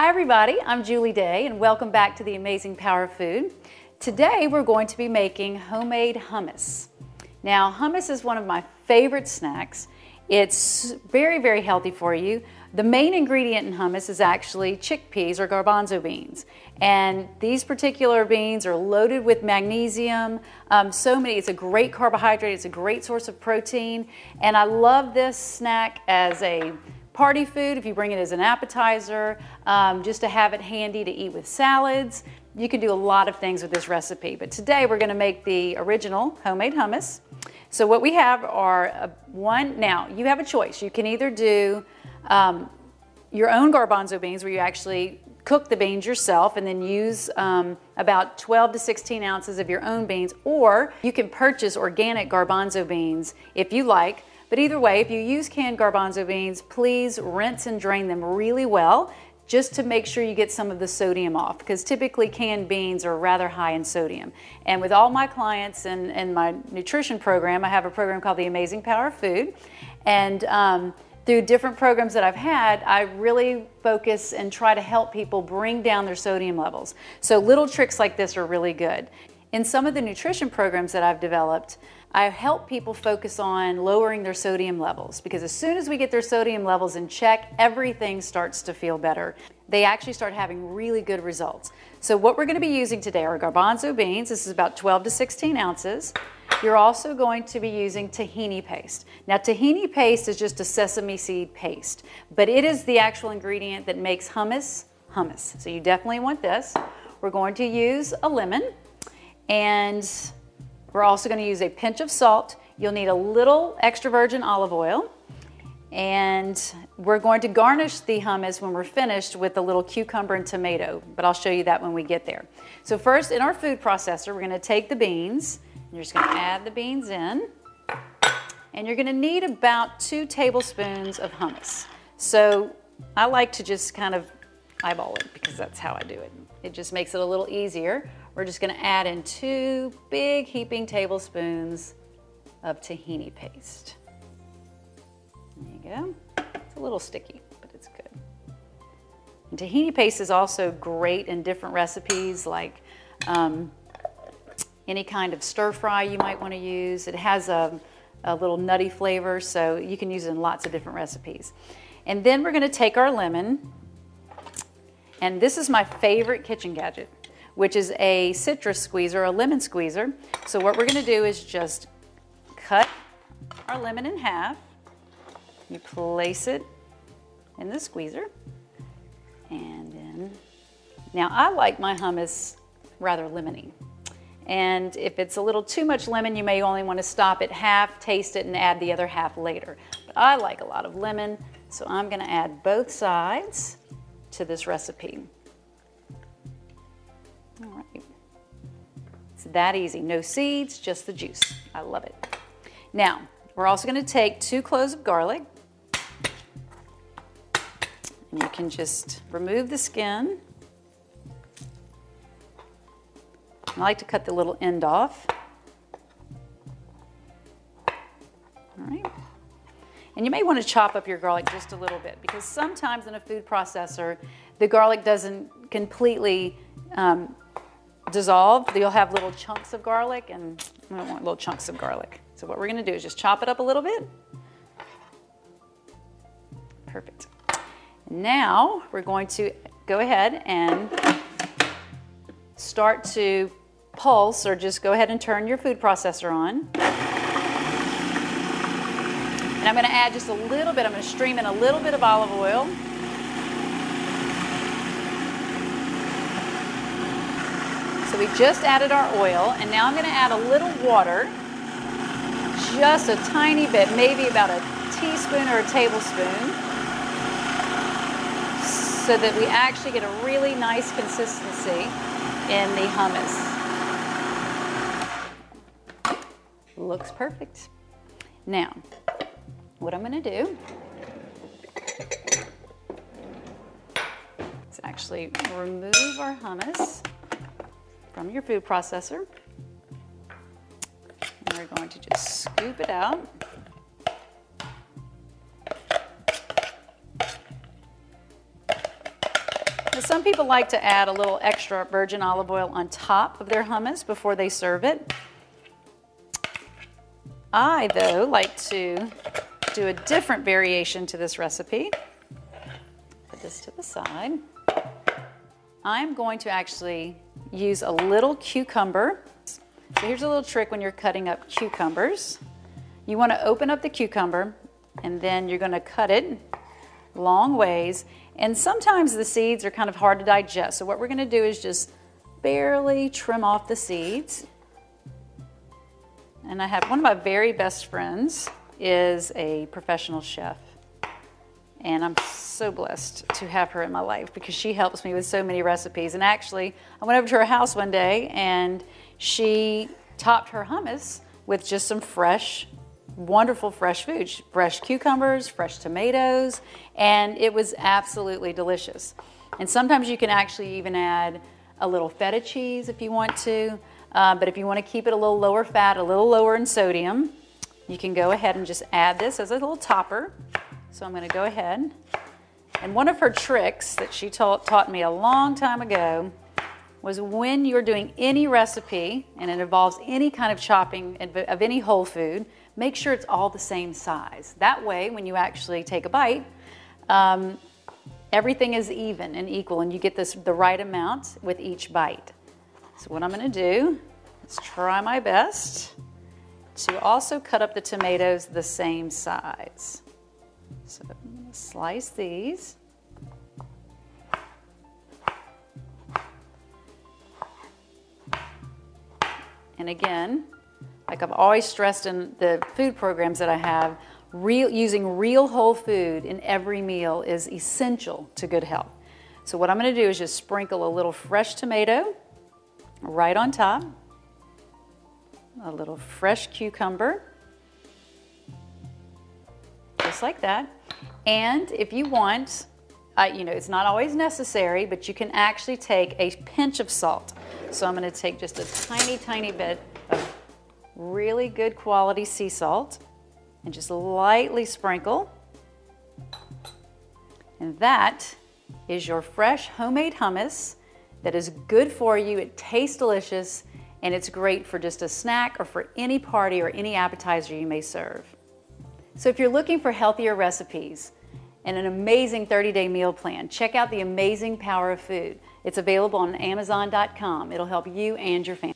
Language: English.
Hi everybody, I'm Julie Day and welcome back to the Amazing Power of Food. Today we're going to be making homemade hummus. Now hummus is one of my favorite snacks. It's very, very healthy for you. The main ingredient in hummus is actually chickpeas or garbanzo beans. And these particular beans are loaded with magnesium. It's a great carbohydrate, it's a great source of protein. And I love this snack as a party food, if you bring it as an appetizer, just to have it handy to eat with salads. You can do a lot of things with this recipe, but today we're gonna make the original homemade hummus. So what we have are now you have a choice. You can either do your own garbanzo beans where you actually cook the beans yourself and then use about 12 to 16 ounces of your own beans, or you can purchase organic garbanzo beans if you like. But either way, if you use canned garbanzo beans, please rinse and drain them really well just to make sure you get some of the sodium off, because typically canned beans are rather high in sodium. And with all my clients in my nutrition program, I have a program called the Amazing Power of Food. And through different programs that I've had, I really focus and try to help people bring down their sodium levels. So little tricks like this are really good. In some of the nutrition programs that I've developed, I help people focus on lowering their sodium levels, because as soon as we get their sodium levels in check, everything starts to feel better. They actually start having really good results. So what we're going to be using today are garbanzo beans. This is about 12 to 16 ounces. You're also going to be using tahini paste. Now tahini paste is just a sesame seed paste, but it is the actual ingredient that makes hummus hummus. So you definitely want this. We're going to use a lemon, and we're also going to use a pinch of salt. You'll need a little extra virgin olive oil. And we're going to garnish the hummus when we're finished with a little cucumber and tomato, but I'll show you that when we get there. So first, in our food processor, we're going to take the beans. You're just going to add the beans in. And you're going to need about 2 tablespoons of hummus. So I like to just kind of eyeball it because that's how I do it. It just makes it a little easier. We're just going to add in 2 big heaping tablespoons of tahini paste. There you go. It's a little sticky, but it's good. And tahini paste is also great in different recipes, like any kind of stir fry you might want to use. It has a little nutty flavor, so you can use it in lots of different recipes. And then we're going to take our lemon, and this is my favorite kitchen gadget, which is a citrus squeezer, a lemon squeezer. So what we're going to do is just cut our lemon in half. You place it in the squeezer, and then, now I like my hummus rather lemony. And if it's a little too much lemon, you may only want to stop at half, taste it, and add the other half later. But I like a lot of lemon, so I'm going to add both sides to this recipe. All right. It's that easy. No seeds, just the juice. I love it. Now, we're also going to take 2 cloves of garlic. And you can just remove the skin. I like to cut the little end off. All right. And you may want to chop up your garlic just a little bit, because sometimes in a food processor, the garlic doesn't completely dissolve. You'll have little chunks of garlic, and I don't want little chunks of garlic. So what we're going to do is just chop it up a little bit. Perfect. Now we're going to go ahead and start to pulse, or just go ahead and turn your food processor on. And I'm going to add just a little bit. I'm going to stream in a little bit of olive oil. So we just added our oil, and now I'm going to add a little water, just a tiny bit, maybe about a teaspoon or a tablespoon, so that we actually get a really nice consistency in the hummus. Looks perfect. Now, what I'm going to do is actually remove our hummus from your food processor. And we're going to just scoop it out. some people like to add a little extra virgin olive oil on top of their hummus before they serve it. I, though, like to do a different variation to this recipe. Put this to the side. I'm going to actually use a little cucumber. So here's a little trick when you're cutting up cucumbers. You want to open up the cucumber, and then you're going to cut it long ways. And sometimes the seeds are kind of hard to digest. So what we're going to do is just barely trim off the seeds. And I have one of my very best friends is a professional chef. And I'm so blessed to have her in my life because she helps me with so many recipes. And actually, I went over to her house one day and she topped her hummus with just some fresh, wonderful fresh food. Fresh cucumbers, fresh tomatoes, and it was absolutely delicious. And sometimes you can actually even add a little feta cheese if you want to. But if you want to keep it a little lower fat, a little lower in sodium, you can go ahead and just add this as a little topper. So I'm going to go ahead. And one of her tricks that she taught me a long time ago was when you're doing any recipe and it involves any kind of chopping of any whole food, make sure it's all the same size. That way, when you actually take a bite, everything is even and equal and you get the right amount with each bite. So what I'm going to do is try my best to also cut up the tomatoes the same size. So I'm going to slice these. And again, like I've always stressed in the food programs that I have, using real whole food in every meal is essential to good health. So what I'm going to do is just sprinkle a little fresh tomato right on top, a little fresh cucumber, just like that. And if you want, you know, it's not always necessary, but you can actually take a pinch of salt. So I'm going to take just a tiny, tiny bit of really good quality sea salt and just lightly sprinkle. And that is your fresh homemade hummus that is good for you. It tastes delicious, and it's great for just a snack or for any party or any appetizer you may serve. So if you're looking for healthier recipes and an amazing 30-day meal plan, check out The Amazing Power of Food. It's available on Amazon.com. It'll help you and your family.